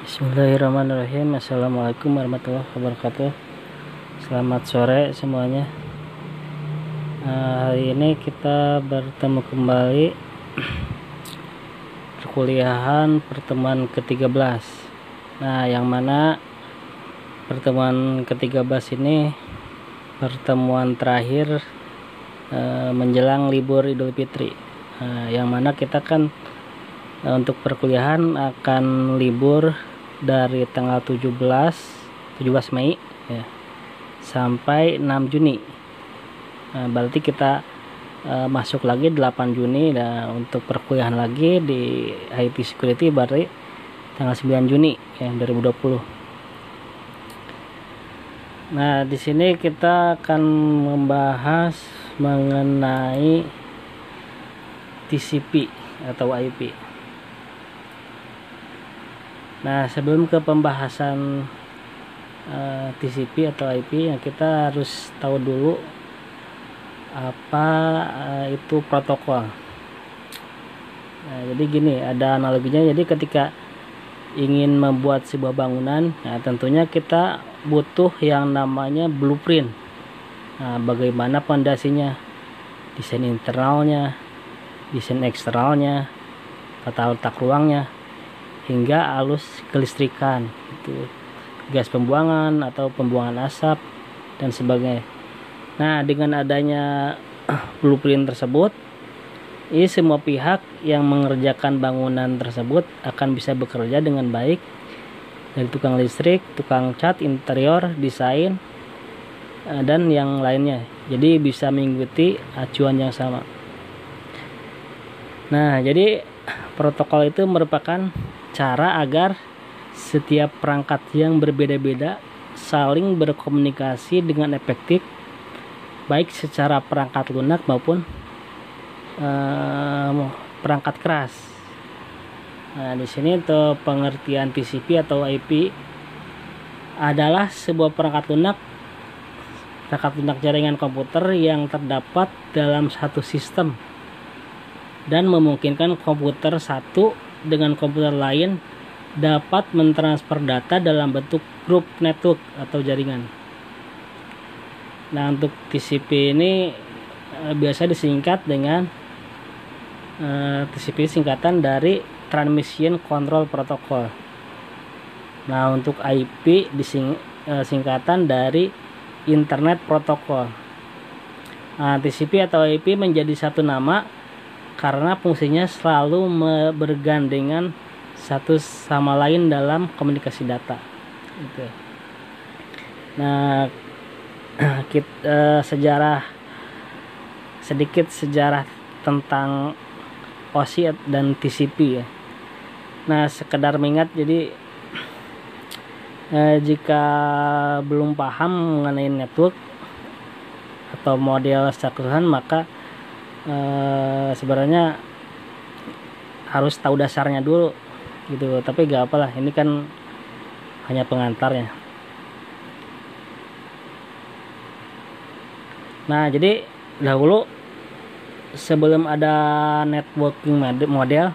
Bismillahirrahmanirrahim. Assalamualaikum warahmatullahi wabarakatuh. Selamat sore semuanya. Hari ini kita bertemu kembali perkuliahan pertemuan ke-13. Nah, yang mana pertemuan ke-13 ini pertemuan terakhir menjelang libur Idul Fitri. Yang mana kita kan untuk perkuliahan akan libur dari tanggal 17 Mei ya, sampai 6 Juni. Berarti kita masuk lagi 8 Juni dan untuk perkuliahan lagi di IT Security berarti tanggal 9 Juni ya 2020. Nah, di sini kita akan membahas mengenai TCP atau IP. Nah, sebelum ke pembahasan TCP atau IP, ya kita harus tahu dulu apa itu protokol. Nah, jadi gini, ada analoginya. Jadi ketika ingin membuat sebuah bangunan, nah tentunya kita butuh yang namanya blueprint. Nah, bagaimana pondasinya, desain internalnya, desain eksternalnya, tata letak ruangnya, hingga alus kelistrikan, itu gas pembuangan atau pembuangan asap dan sebagainya. Nah, dengan adanya blueprint tersebut, ini semua pihak yang mengerjakan bangunan tersebut akan bisa bekerja dengan baik, dari tukang listrik, tukang cat, interior, desain, dan yang lainnya. Jadi bisa mengikuti acuan yang sama. Nah, jadi protokol itu merupakan cara agar setiap perangkat yang berbeda-beda saling berkomunikasi dengan efektif, baik secara perangkat lunak maupun perangkat keras. Nah, di sini untuk pengertian TCP atau IP adalah sebuah perangkat lunak jaringan komputer yang terdapat dalam satu sistem dan memungkinkan komputer satu dengan komputer lain dapat mentransfer data dalam bentuk grup network atau jaringan. Nah, untuk TCP ini biasa disingkat dengan TCP singkatan dari Transmission Control Protocol. Nah, untuk IP singkatan dari Internet Protocol. Nah, TCP atau IP menjadi satu nama karena fungsinya selalu bergandengan satu sama lain dalam komunikasi data. Gitu. Nah, sedikit sejarah tentang OSI dan TCP ya. Nah, sekedar mengingat, jadi jika belum paham mengenai network atau model secara keseluruhan, maka sebenarnya harus tahu dasarnya dulu gitu. Tapi gak apalah, ini kan hanya pengantarnya. Nah, jadi dahulu sebelum ada networking model,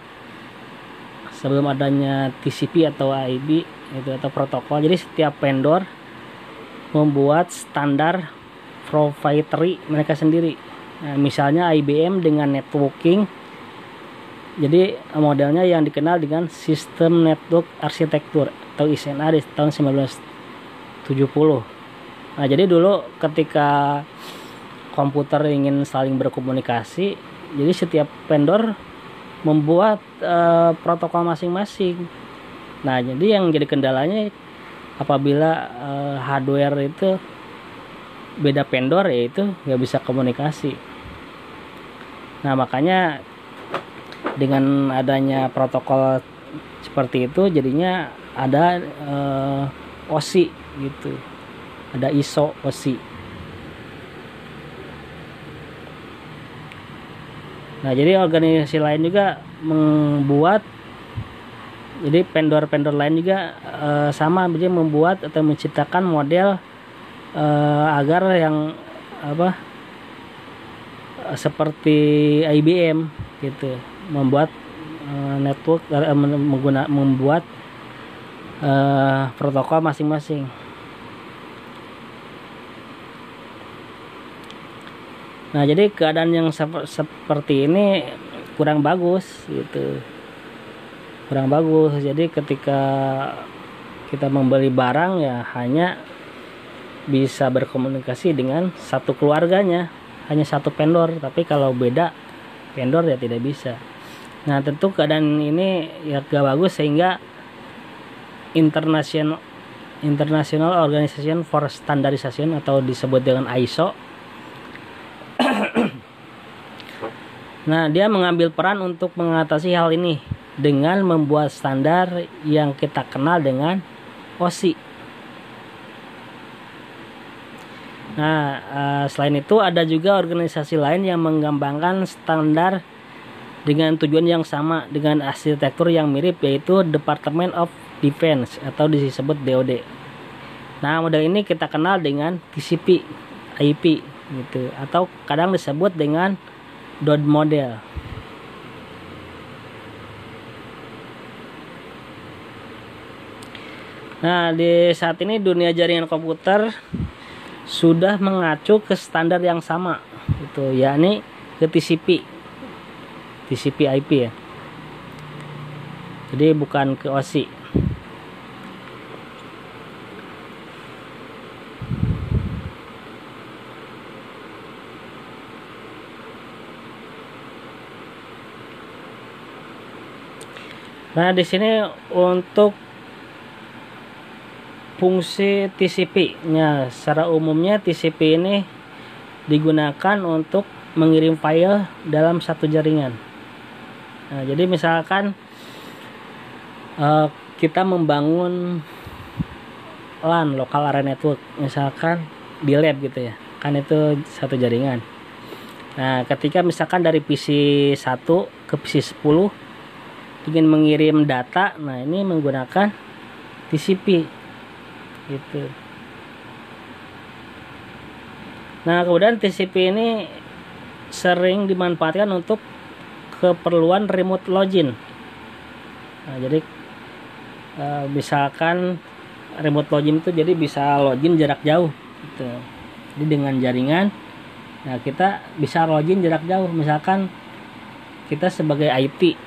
sebelum adanya TCP atau IP itu atau protokol, jadi setiap vendor membuat standar proprietary mereka sendiri. Nah, misalnya IBM dengan networking, jadi modelnya yang dikenal dengan System Network Architecture atau ISNA di tahun 1970. Nah, jadi dulu ketika komputer ingin saling berkomunikasi, jadi setiap vendor membuat protokol masing-masing. Nah, jadi yang jadi kendalanya apabila hardware itu beda vendor, yaitu nggak bisa komunikasi. Nah, makanya dengan adanya protokol seperti itu, jadinya ada OSI gitu, ada ISO OSI. Nah, jadi organisasi lain juga membuat, jadi vendor-vendor lain juga sama, jadi membuat atau menciptakan model agar yang seperti IBM gitu, membuat network membuat protokol masing-masing. Nah, jadi keadaan yang seperti ini kurang bagus gitu. Kurang bagus. Jadi ketika kita membeli barang ya hanya bisa berkomunikasi dengan satu keluarganya, hanya satu vendor. Tapi kalau beda vendor ya tidak bisa. Nah, tentu keadaan ini ya gak bagus, sehingga International Organization for Standardization atau disebut dengan ISO. Nah, dia mengambil peran untuk mengatasi hal ini dengan membuat standar yang kita kenal dengan OSI. Nah, selain itu ada juga organisasi lain yang mengembangkan standar dengan tujuan yang sama dengan arsitektur yang mirip, yaitu Department of Defense atau disebut DoD. Nah, model ini kita kenal dengan TCP IP gitu, atau kadang disebut dengan DoD model. Nah, di saat ini dunia jaringan komputer sudah mengacu ke standar yang sama, gitu, yakni ke TCP IP ya. Jadi bukan ke OSI. Nah, di sini untuk fungsi TCP-nya, secara umumnya TCP ini digunakan untuk mengirim file dalam satu jaringan. Nah, jadi misalkan kita membangun LAN, local area network, misalkan di lab gitu ya, kan itu satu jaringan. Nah, ketika misalkan dari PC 1 ke PC 10 ingin mengirim data, nah ini menggunakan TCP gitu. Nah, kemudian TCP ini sering dimanfaatkan untuk keperluan remote login. Nah, jadi misalkan remote login itu jadi bisa login jarak jauh gitu. Jadi dengan jaringan, nah kita bisa login jarak jauh. Misalkan kita sebagai IT,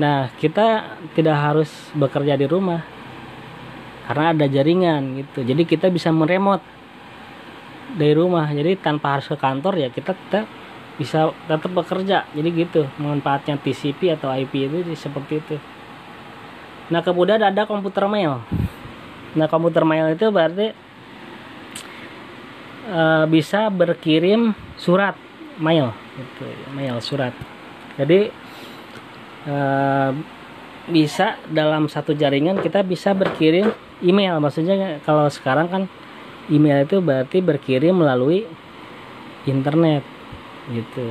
nah kita tidak harus bekerja di rumah karena ada jaringan gitu. Jadi kita bisa meremote dari rumah. Jadi tanpa harus ke kantor ya kita bisa tetap bekerja. Jadi gitu manfaatnya TCP atau IP itu seperti itu. Nah, kemudian ada komputer mail. Nah, komputer mail itu berarti bisa berkirim surat mail gitu, mail surat. Jadi bisa dalam satu jaringan kita bisa berkirim email. Maksudnya kalau sekarang kan email itu berarti berkirim melalui internet gitu.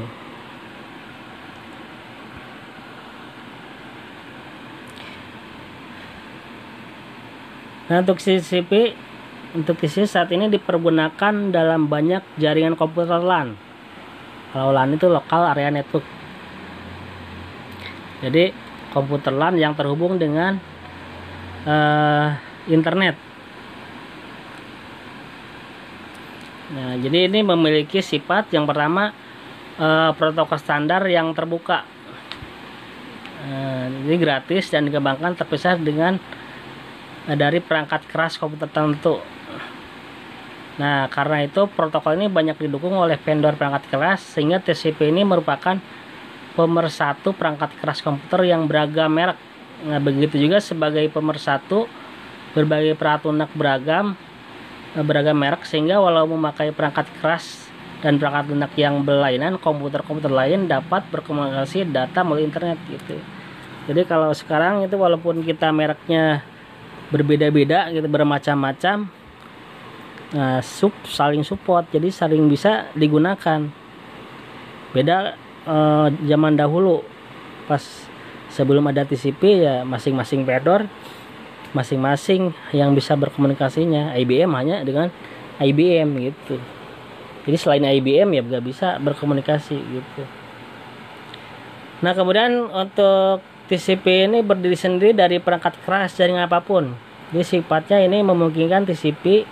Nah, untuk TCP saat ini dipergunakan dalam banyak jaringan komputer LAN. Kalau LAN itu local area network. Jadi komputer LAN yang terhubung dengan internet. Nah, jadi ini memiliki sifat yang pertama, protokol standar yang terbuka. Jadi gratis dan dikembangkan terpisah dari perangkat keras komputer tertentu. Nah, karena itu protokol ini banyak didukung oleh vendor perangkat keras, sehingga TCP ini merupakan pemersatu perangkat keras komputer yang beragam merek. Nah, begitu juga sebagai pemersatu berbagai perangkat lunak beragam merek, sehingga walau memakai perangkat keras dan perangkat lunak yang berlainan, komputer-komputer lain dapat berkomunikasi data melalui internet gitu. Jadi kalau sekarang itu walaupun kita mereknya berbeda-beda gitu, bermacam-macam, nah, saling support, jadi saling bisa digunakan. Beda zaman dahulu pas sebelum ada TCP ya masing-masing vendor masing-masing yang bisa berkomunikasinya. IBM hanya dengan IBM gitu. Jadi selain IBM ya nggak bisa berkomunikasi gitu. Nah, kemudian untuk TCP ini berdiri sendiri dari perangkat keras jaringan apapun. Jadi sifatnya ini memungkinkan TCP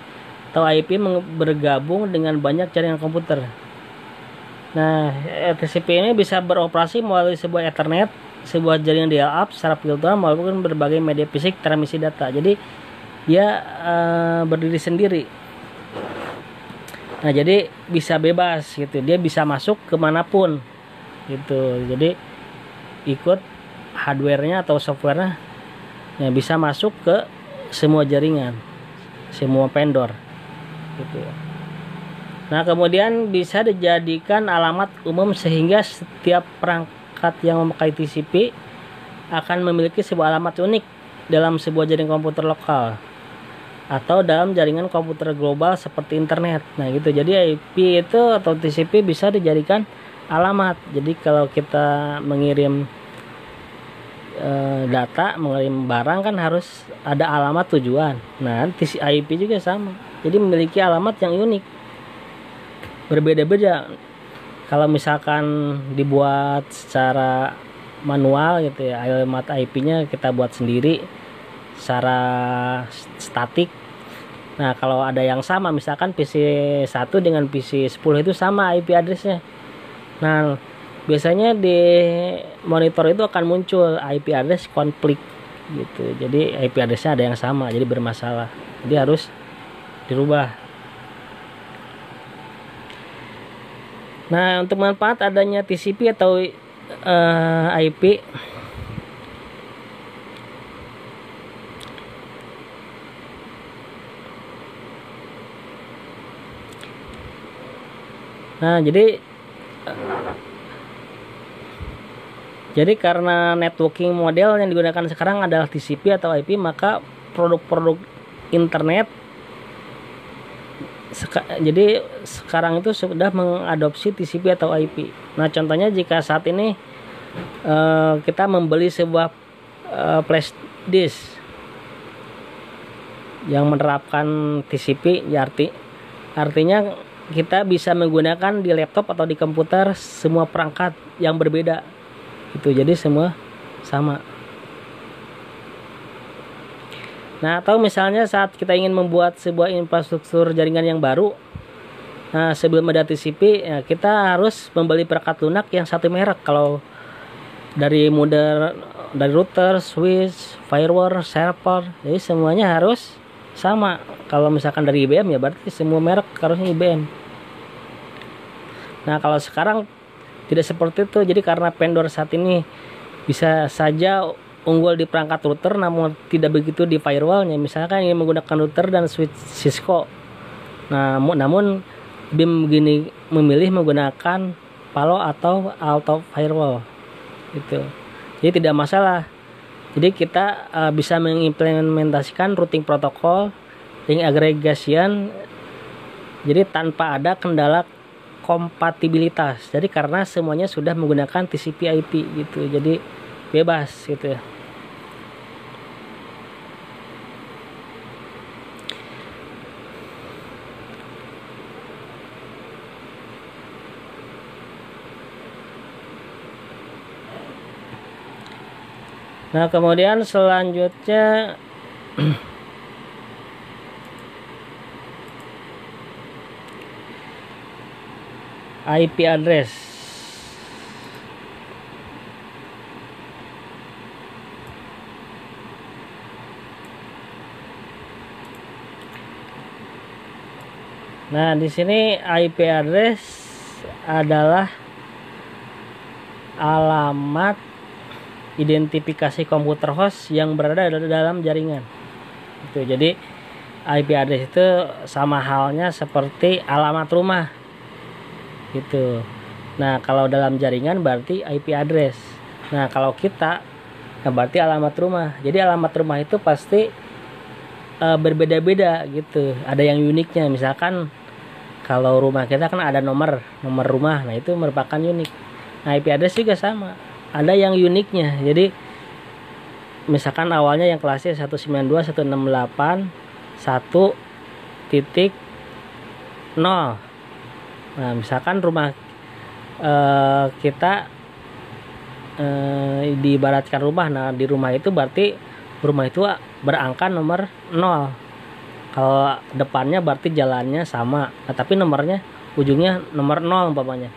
atau IP bergabung dengan banyak jaringan komputer. Nah, TCP ini bisa beroperasi melalui sebuah Ethernet, sebuah jaringan dial-up secara virtual maupun berbagai media fisik transmisi data. Jadi dia berdiri sendiri. Nah, jadi bisa bebas gitu. Dia bisa masuk kemanapun gitu. Jadi ikut hardware-nya atau software-nya yang bisa masuk ke semua jaringan, semua vendor gitu. Nah, kemudian bisa dijadikan alamat umum sehingga setiap perangkat yang memakai TCP akan memiliki sebuah alamat unik dalam sebuah jaringan komputer lokal atau dalam jaringan komputer global seperti internet. Nah, gitu. Jadi IP itu atau TCP bisa dijadikan alamat. Jadi kalau kita mengirim data, mengirim barang kan harus ada alamat tujuan. Nah, IP juga sama. Jadi memiliki alamat yang unik. Berbeda-beda. Kalau misalkan dibuat secara manual gitu ya, alamat IP-nya kita buat sendiri secara statik. Nah, kalau ada yang sama, misalkan PC 1 dengan PC 10 itu sama IP address-nya. Nah, biasanya di monitor itu akan muncul IP address konflik gitu. Jadi IP address-nya ada yang sama, jadi bermasalah. Jadi harus dirubah. Nah, untuk manfaat adanya TCP atau IP, nah jadi karena networking model yang digunakan sekarang adalah TCP atau IP, maka produk-produk internet jadi sekarang itu sudah mengadopsi TCP atau IP. Nah, contohnya jika saat ini kita membeli sebuah flash disk yang menerapkan TCP, ya artinya kita bisa menggunakan di laptop atau di komputer semua perangkat yang berbeda gitu. Jadi semua sama. Nah, atau misalnya saat kita ingin membuat sebuah infrastruktur jaringan yang baru, nah sebelum ada TCP ya, kita harus membeli perangkat lunak yang satu merek. Kalau dari router, switch, firewall, server, jadi semuanya harus sama. Kalau misalkan dari IBM ya berarti semua merek harusnya IBM. Nah, kalau sekarang tidak seperti itu. Jadi karena vendor saat ini bisa saja unggul di perangkat router namun tidak begitu di firewallnya. Misalkan ingin menggunakan router dan switch Cisco. Nah, namun BIM begini memilih menggunakan Palo atau Alto firewall gitu. Jadi tidak masalah. Jadi kita bisa mengimplementasikan routing protokol ring aggregation jadi tanpa ada kendala kompatibilitas. Jadi karena semuanya sudah menggunakan TCP/IP gitu. Jadi bebas gitu ya. Nah, kemudian selanjutnya IP address. Nah, di sini IP address adalah alamat identifikasi komputer host yang berada dalam jaringan. Itu. Jadi IP address itu sama halnya seperti alamat rumah. Gitu. Nah, kalau dalam jaringan berarti IP address. Nah, kalau kita berarti alamat rumah. Jadi alamat rumah itu pasti berbeda-beda gitu. Ada yang uniknya. Misalkan kalau rumah kita kan ada nomor rumah. Nah, itu merupakan unik. Nah, IP address juga sama. Ada yang uniknya. Jadi misalkan awalnya yang kelasnya 192.168.1.0. Nah, misalkan rumah kita diibaratkan rumah. Nah, di rumah itu berarti rumah itu berangka nomor 0. Kalau depannya berarti jalannya sama. Nah, tapi nomornya ujungnya nomor 0 umpamanya.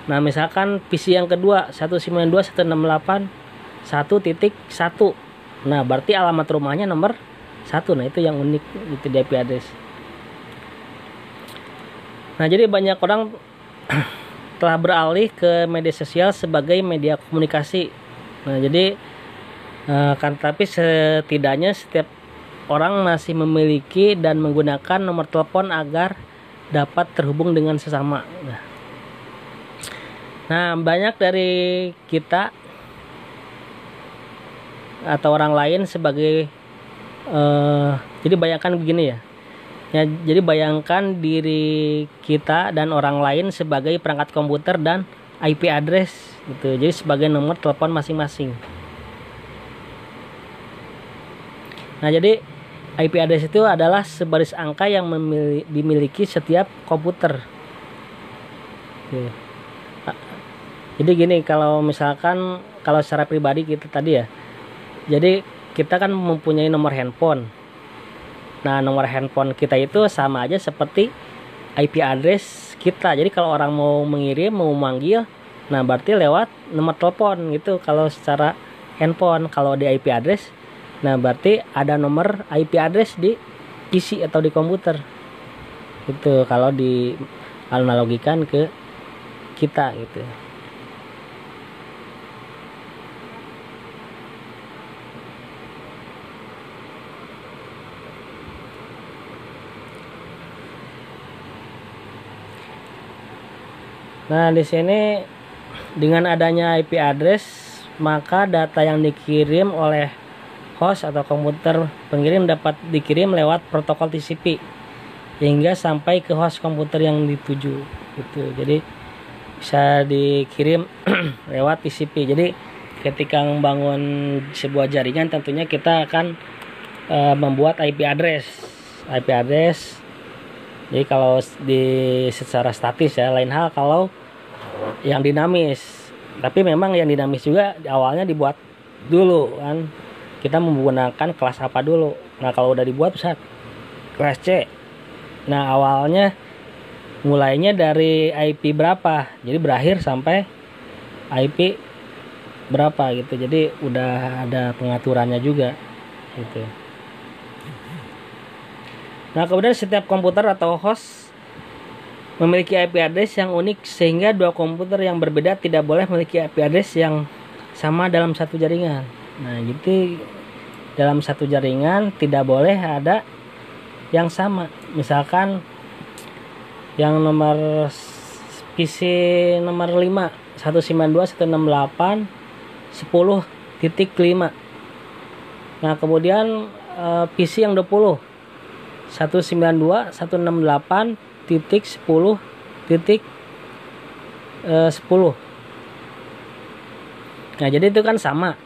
Nah, misalkan PC yang kedua 192.168.1.1. Nah, berarti alamat rumahnya nomor 1. Nah, itu yang unik itu di IP address. Nah, jadi banyak orang telah beralih ke media sosial sebagai media komunikasi. Nah, jadi tapi setidaknya setiap orang masih memiliki dan menggunakan nomor telepon agar dapat terhubung dengan sesama. Nah, banyak dari kita atau orang lain sebagai jadi bayangkan begini ya. Jadi bayangkan diri kita dan orang lain sebagai perangkat komputer dan IP address gitu. Jadi sebagai nomor telepon masing-masing. Nah, jadi IP address itu adalah sebaris angka yang dimiliki setiap komputer. Oke. Jadi gini, kalau misalkan kalau secara pribadi kita tadi ya. Jadi kita kan mempunyai nomor handphone. Nah, nomor handphone kita itu sama aja seperti IP address kita. Jadi kalau orang mau mengirim, mau manggil, nah berarti lewat nomor telepon gitu kalau secara handphone. Kalau di IP address, nah berarti ada nomor IP address di PC atau di komputer. Itu kalau di analogikan ke kita gitu. Nah, di sini dengan adanya IP address, maka data yang dikirim oleh host atau komputer pengirim dapat dikirim lewat protokol TCP hingga sampai ke host komputer yang dituju gitu. Jadi bisa dikirim lewat TCP. Jadi ketika membangun sebuah jaringan tentunya kita akan membuat IP address. IP address. Jadi kalau secara statis ya, lain hal kalau yang dinamis. Tapi memang yang dinamis juga awalnya dibuat dulu kan. Kita menggunakan kelas apa dulu. Nah, kalau udah dibuat bisa kelas C. Nah, awalnya mulainya dari IP berapa. Jadi berakhir sampai IP berapa gitu. Jadi udah ada pengaturannya juga gitu. Nah, kemudian setiap komputer atau host memiliki IP address yang unik sehingga dua komputer yang berbeda tidak boleh memiliki IP address yang sama dalam satu jaringan. Nah, jadi dalam satu jaringan tidak boleh ada yang sama. Misalkan yang nomor PC nomor 5 192.168.10.5. Nah, kemudian PC yang 20 192.168.10.10. Nah, jadi itu kan sama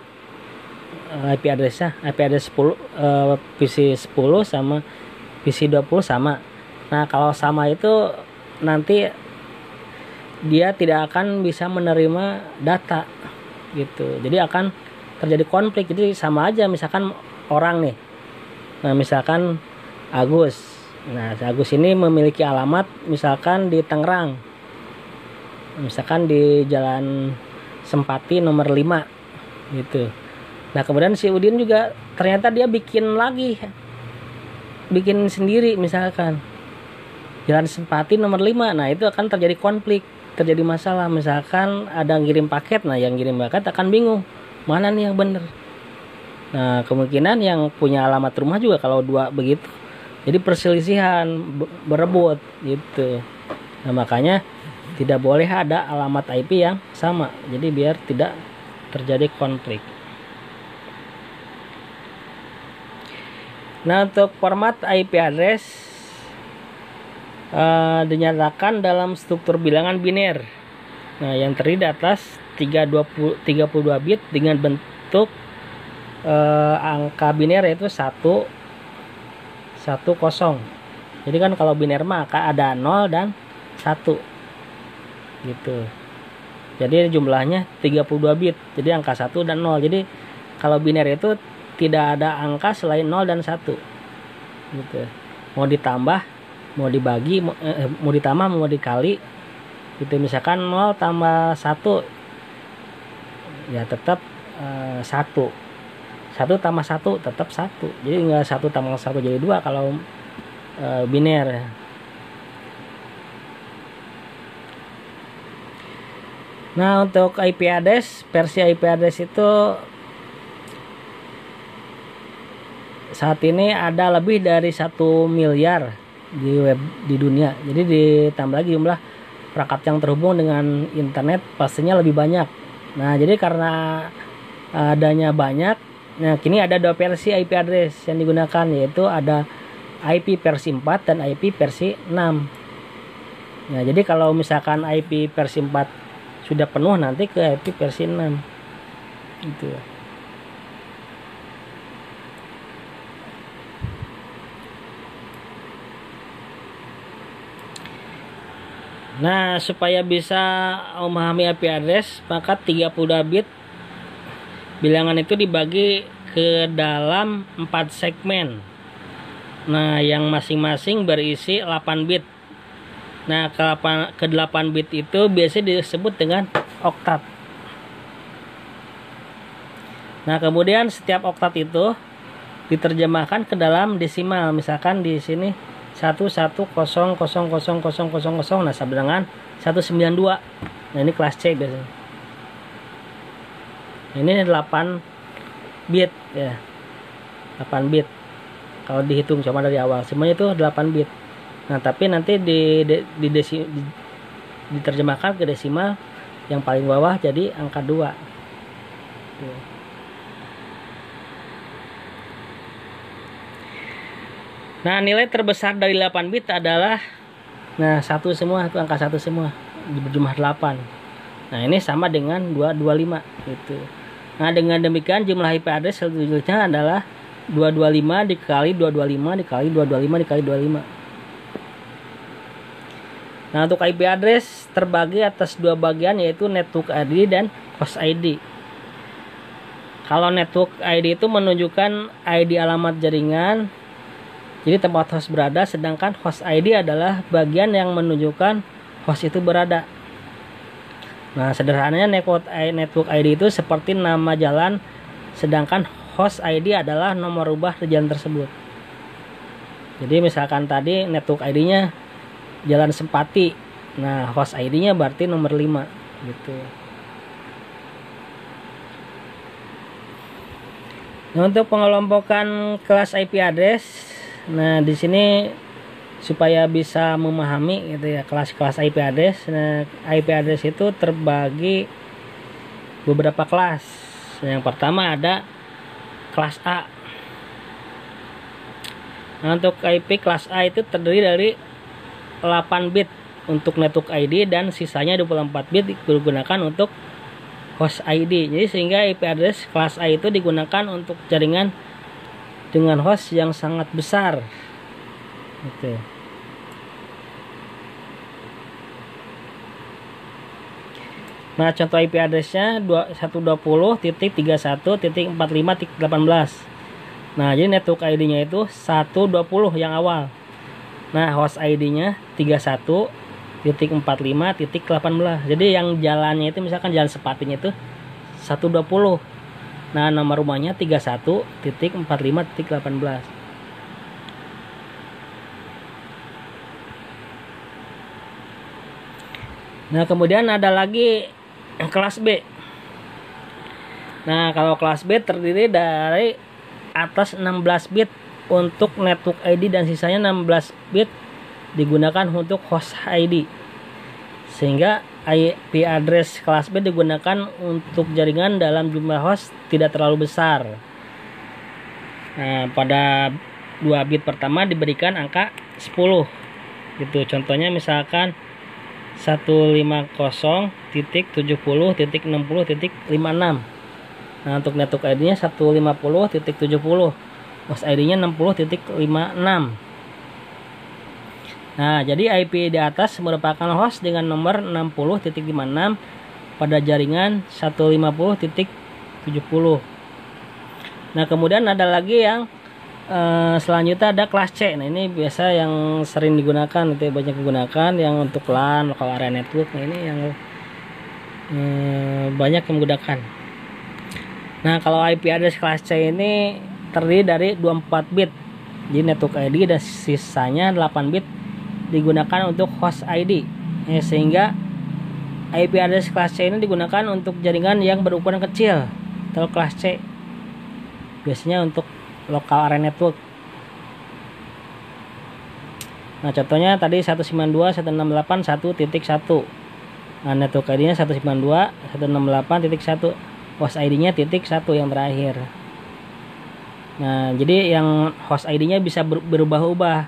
IP address-nya. IP address 10 PC 10 sama PC 20 sama. Nah, kalau sama itu nanti dia tidak akan bisa menerima data gitu. Jadi akan terjadi konflik. Jadi sama aja misalkan orang nih. Nah, misalkan Agus. Nah, Agus ini memiliki alamat misalkan di Tangerang. Misalkan di Jalan Sempati nomor 5 gitu. Nah, kemudian si Udin juga ternyata dia bikin sendiri misalkan Jalan Sempati nomor 5. Nah, itu akan terjadi konflik, terjadi masalah. Misalkan ada ngirim paket, nah yang ngirim paket akan bingung mana nih yang benar. Nah, kemungkinan yang punya alamat rumah juga kalau dua begitu jadi perselisihan, berebut gitu. Nah, makanya tidak boleh ada alamat IP yang sama. Jadi biar tidak terjadi konflik. Nah, untuk format IP address dinyatakan dalam struktur bilangan biner. Nah, yang terdiri atas 32 bit dengan bentuk angka biner yaitu 1 1 0. Jadi kan kalau biner mah ada 0 dan 1 gitu. Jadi jumlahnya 32 bit. Jadi angka 1 dan 0. Jadi kalau biner itu tidak ada angka selain 0 dan 1. Gitu. Mau ditambah, mau dibagi, mau ditambah, mau dikali. Gitu, misalkan 0 tambah 1 ya tetap 1. 1 tambah 1 tetap 1. Jadi enggak 1 tambah 1 jadi 2 kalau biner. Nah, untuk IP address, versi IP address itu saat ini ada lebih dari 1 miliar di web di dunia. Jadi ditambah lagi jumlah perangkat yang terhubung dengan internet pastinya lebih banyak. Nah, jadi karena adanya banyak, nah kini ada 2 versi IP address yang digunakan, yaitu ada IP versi 4 dan IP versi 6. Nah, jadi kalau misalkan IP versi 4 sudah penuh, nanti ke IP versi 6 gitu. Nah, supaya bisa memahami IP address, maka 32 bit bilangan itu dibagi ke dalam 4 segmen. Nah, yang masing-masing berisi 8 bit. Nah, ke 8 bit itu biasanya disebut dengan oktat. Nah, kemudian setiap oktat itu diterjemahkan ke dalam desimal. Misalkan di sini 11000000. Nah, sama dengan 192. Nah, ini kelas C biasanya. Ini 8 bit ya. 8 bit. Kalau dihitung cuma dari awal, semuanya itu 8 bit. Nah, tapi nanti diterjemahkan ke desimal yang paling bawah jadi angka 2. Nah, nilai terbesar dari 8 bit adalah 1 semua, itu angka 1 semua berjumlah 8. Nah, ini sama dengan 225 gitu. Nah, dengan demikian jumlah IP address selanjutnya adalah 225 dikali 225 dikali 225 dikali 25. Nah, untuk IP address terbagi atas 2 bagian, yaitu network ID dan host ID. Kalau network ID itu menunjukkan ID alamat jaringan, jadi tempat host berada, sedangkan host ID adalah bagian yang menunjukkan host itu berada. Nah, sederhananya network ID itu seperti nama jalan, sedangkan host ID adalah nomor rubah di jalan tersebut. Jadi misalkan tadi network ID-nya Jalan Sempati. Nah, host ID-nya berarti nomor 5 gitu. Nah, untuk pengelompokan kelas IP address, nah di sini supaya bisa memahami gitu ya kelas-kelas IP address. Nah, IP address itu terbagi beberapa kelas. Yang pertama ada kelas A. Nah, untuk IP kelas A itu terdiri dari 8 bit untuk network ID dan sisanya 24 bit digunakan untuk host ID. Jadi sehingga IP address kelas A itu digunakan untuk jaringan dengan host yang sangat besar. Gitu. Nah, contoh IP addressnya 120.31.45.18. Nah, jadi network ID-nya itu 120 yang awal. Nah, host ID-nya 31.45.18. Jadi yang jalannya itu misalkan jalan Sepatinya itu 120. Nah, nomor rumahnya 31.45.18. Nah, kemudian ada lagi kelas B. Nah, kalau kelas B terdiri dari atas 16 bit untuk network ID dan sisanya 16 bit digunakan untuk host ID. Sehingga IP address kelas B digunakan untuk jaringan dalam jumlah host tidak terlalu besar. Nah, pada 2 bit pertama diberikan angka 10. Gitu. Contohnya misalkan 150.70.60.56. Nah, untuk network ID-nya 150.70. Host ID-nya 60.56. Nah, jadi IP di atas merupakan host dengan nomor 60.56 pada jaringan 150.70. Nah kemudian ada lagi yang selanjutnya ada kelas C. Nah ini biasa yang sering digunakan, itu banyak digunakan yang untuk LAN, local area network. Nah ini yang banyak yang menggunakan. Nah kalau IP address kelas C ini terdiri dari 24 bit, jadi network ID, dan sisanya 8 bit digunakan untuk host ID. Sehingga IP address kelas C ini digunakan untuk jaringan yang berukuran kecil atau kelas C, biasanya untuk local area network. Nah contohnya tadi 192.168.1.1. Nah network ID nya 192.168.1, host ID nya .1 yang terakhir. Nah jadi yang host ID nya bisa berubah-ubah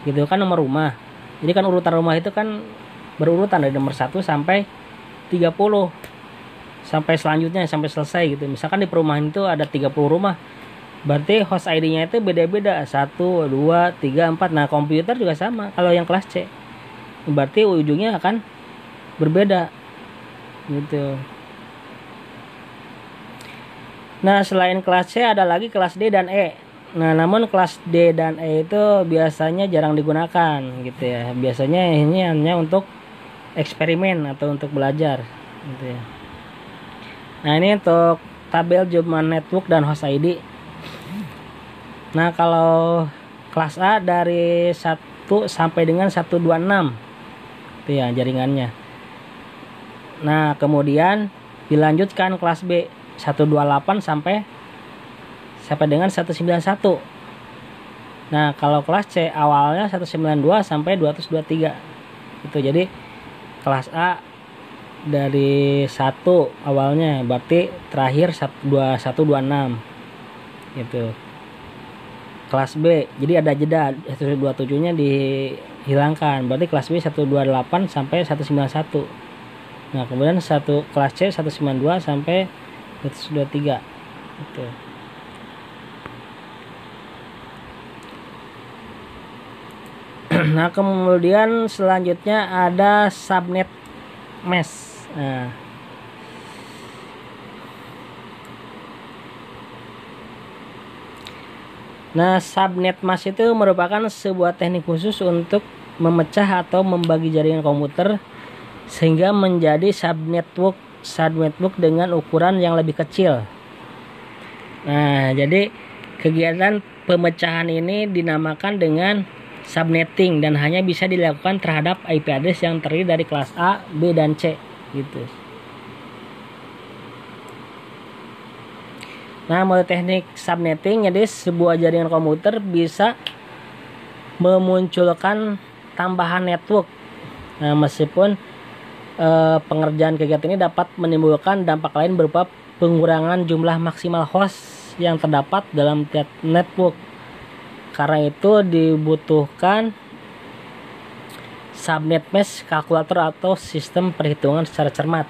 gitu kan, nomor rumah. Jadi kan urutan rumah itu kan berurutan dari nomor 1 sampai 30, sampai selanjutnya sampai selesai gitu. Misalkan di perumahan itu ada 30 rumah, berarti host ID-nya itu beda-beda, 1, 2, 3, 4. Nah komputer juga sama kalau yang kelas C, berarti ujungnya akan berbeda gitu. Nah selain kelas C ada lagi kelas D dan E. Nah namun kelas D dan E itu biasanya jarang digunakan gitu ya. Biasanya ini hanya untuk eksperimen atau untuk belajar gitu ya. Nah ini untuk tabel jumlah network dan host ID. Nah kalau kelas A dari 1 sampai dengan 126 itu ya jaringannya. Nah kemudian dilanjutkan kelas B 128 sampai dengan 191. Nah kalau kelas C awalnya 192 sampai 223 itu. Jadi kelas A dari 1 awalnya, berarti terakhir 126 gitu. Kelas B jadi ada jeda, 127 nya dihilangkan, berarti kelas B 128 sampai 191. Nah kemudian kelas C 192 sampai 123 gitu. Nah kemudian selanjutnya ada subnet mesh. Nah subnet mesh itu merupakan sebuah teknik khusus untuk memecah atau membagi jaringan komputer sehingga menjadi subnetwork dengan ukuran yang lebih kecil. Nah jadi kegiatan pemecahan ini dinamakan dengan subnetting dan hanya bisa dilakukan terhadap IP address yang terdiri dari kelas A, B, dan C gitu. Nah, melalui teknik subnetting, jadi sebuah jaringan komputer bisa memunculkan tambahan network. Nah, meskipun pengerjaan kegiatan ini dapat menimbulkan dampak lain berupa pengurangan jumlah maksimal host yang terdapat dalam tiap network. Karena itu dibutuhkan subnet mesh kalkulator atau sistem perhitungan secara cermat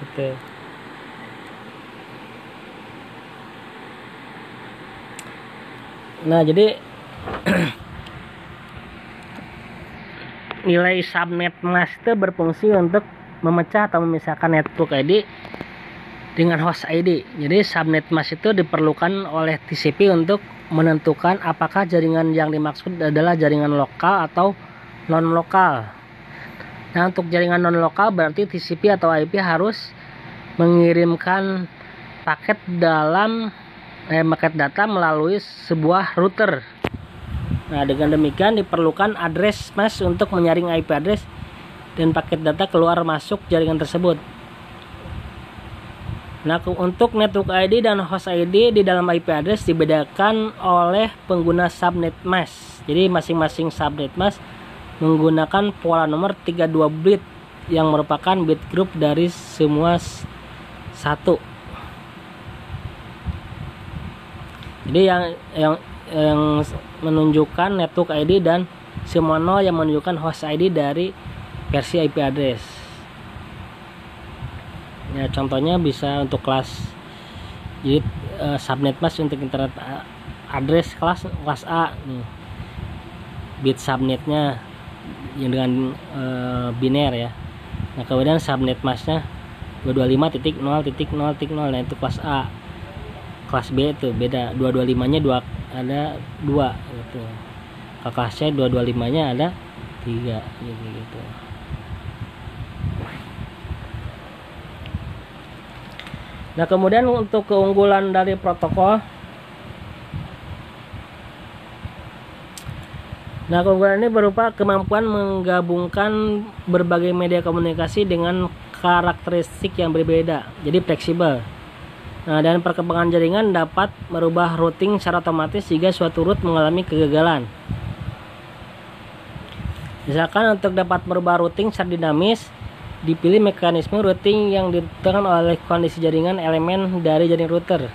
gitu. Nah jadi nilai subnet mesh itu berfungsi untuk memecah atau memisahkan network ID dengan host ID. Jadi subnet mesh itu diperlukan oleh TCP untuk menentukan apakah jaringan yang dimaksud adalah jaringan lokal atau non lokal. Nah untuk jaringan non lokal berarti TCP atau IP harus mengirimkan paket data melalui sebuah router. Nah dengan demikian diperlukan address mesh untuk menyaring IP address dan paket data keluar masuk jaringan tersebut. Nah untuk network ID dan host ID di dalam IP address dibedakan oleh pengguna subnet mesh. Jadi masing-masing subnet mesh menggunakan pola nomor 32 bit yang merupakan bit group dari semua satu. Jadi yang menunjukkan network ID dan semua 0 yang menunjukkan host ID dari versi IP address. Ya contohnya bisa untuk kelas jadi subnet mesh untuk internet address kelas A nih. Bit subnetnya yang dengan biner ya. Nah kemudian subnet meshnya 225.0.0.0. Nah itu kelas A. Kelas B itu beda, 225 nya ada 2 gitu. Kelas C 225 nya ada 3 gitu. Nah kemudian untuk keunggulan dari protokol, nah keunggulan ini berupa kemampuan menggabungkan berbagai media komunikasi dengan karakteristik yang berbeda, jadi fleksibel. Nah, dan perkembangan jaringan dapat merubah routing secara otomatis jika suatu route mengalami kegagalan. Misalkan untuk dapat merubah routing secara dinamis, dipilih mekanisme routing yang ditentukan oleh kondisi jaringan elemen dari jaring router.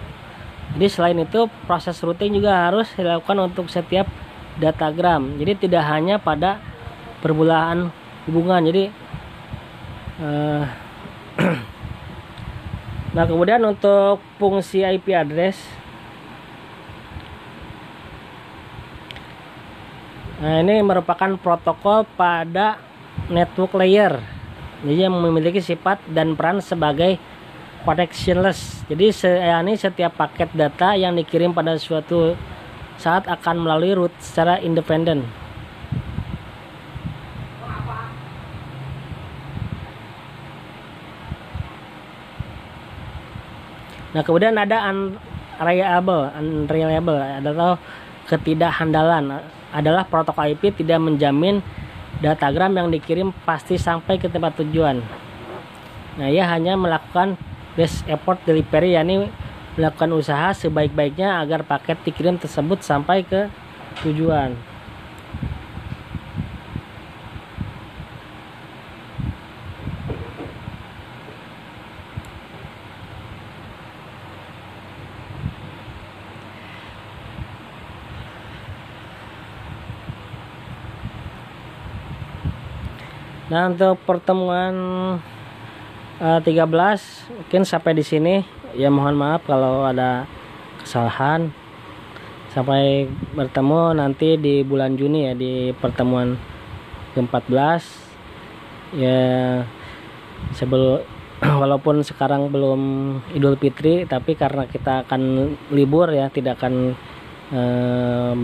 Jadi selain itu, proses routing juga harus dilakukan untuk setiap datagram. Jadi tidak hanya pada permulaan hubungan. Jadi nah kemudian untuk fungsi IP address, nah ini merupakan protokol pada network layer, jadi yang memiliki sifat dan peran sebagai connectionless. Jadi setiap paket data yang dikirim pada suatu saat akan melalui route secara independen. Nah kemudian ada unreliable atau ketidakhandalan, adalah protokol IP tidak menjamin datagram yang dikirim pasti sampai ke tempat tujuan. Nah ia hanya melakukan best effort delivery, yakni melakukan usaha sebaik-baiknya agar paket dikirim tersebut sampai ke tujuan. Nah untuk pertemuan 13 mungkin sampai di sini. Ya mohon maaf kalau ada kesalahan. Sampai bertemu nanti di bulan Juni ya, di pertemuan ke-14. Ya sebelum walaupun sekarang belum Idul Fitri, tapi karena kita akan libur ya, tidak akan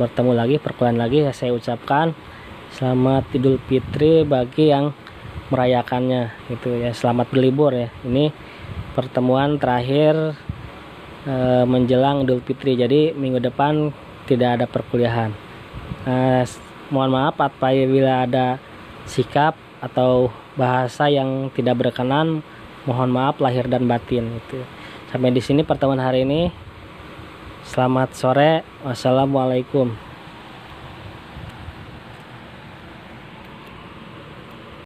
bertemu lagi, perkuliahan lagi, ya saya ucapkan selamat Idul Fitri bagi yang merayakannya gitu ya. Selamat berlibur ya. Ini pertemuan terakhir menjelang Idul Fitri. Jadi minggu depan tidak ada perkuliahan. Mohon maaf apabila ada sikap atau bahasa yang tidak berkenan. Mohon maaf lahir dan batin gitu. Sampai di sini pertemuan hari ini. Selamat sore. Wassalamualaikum.